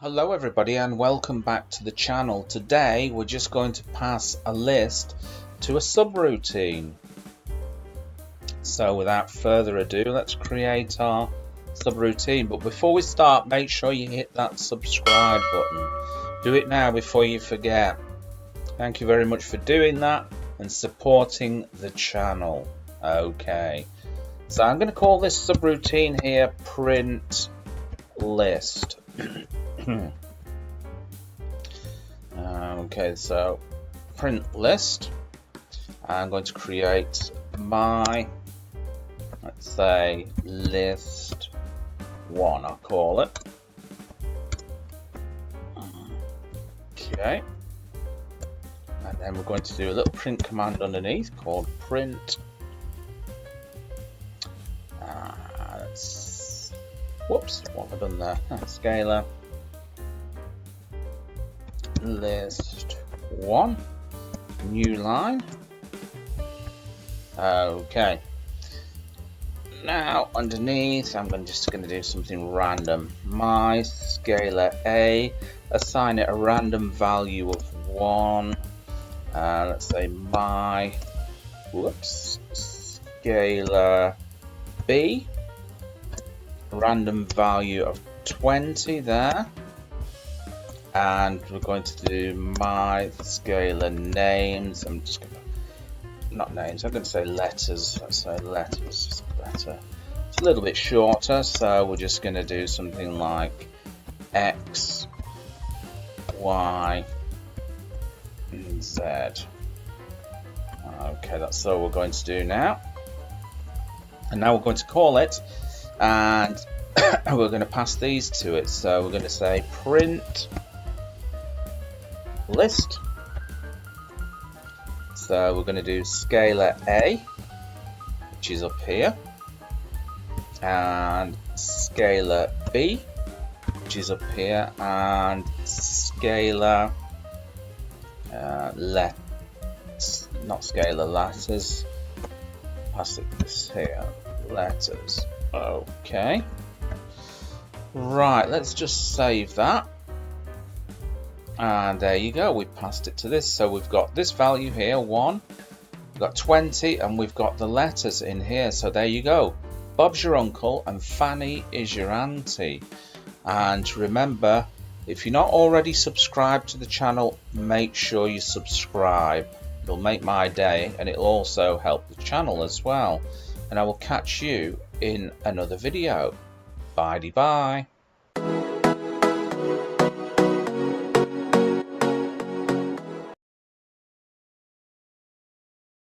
Hello everybody and welcome back to the channel. Today we're just going to pass a list to a subroutine. So without further ado, let's create our subroutine. But before we start, make sure you hit that subscribe button. Do it now before you forget. Thank you very much for doing that and supporting the channel. Okay, so I'm going to call this subroutine here print list. Okay, so print list. I'm going to create my, let's say, list 1, I'll call it. Okay, and then we're going to do a little print command underneath called print. Whoops, what have I done there? Scalar list 1, new line. Okay, now underneath I'm just going to do something random. My scalar A, assign it a random value of 1. Let's say my scalar B, random value of 20 there, and we're going to do my scalar names. I'm just going to, not names, I'm going to say letters. Let's say letters, it's better. It's a little bit shorter, so we're just going to do something like X, Y, and Z. Okay, that's all we're going to do now. And now we're going to call it, and we're going to pass these to it. So we're going to say print list. So we're going to do scalar A, which is up here, and scalar B, which is up here, and scalar not scalar letters. Pass it this here, letters. Okay, right, let's just save that, and there you go, we passed it to this. So we've got this value here, 1, we've got 20, and we've got the letters in here. So there you go, Bob's your uncle and Fanny is your auntie. And remember, if you're not already subscribed to the channel, make sure you subscribe. It'll make my day, and it'll also help the channel as well. And I will catch you in another video. Bye-bye.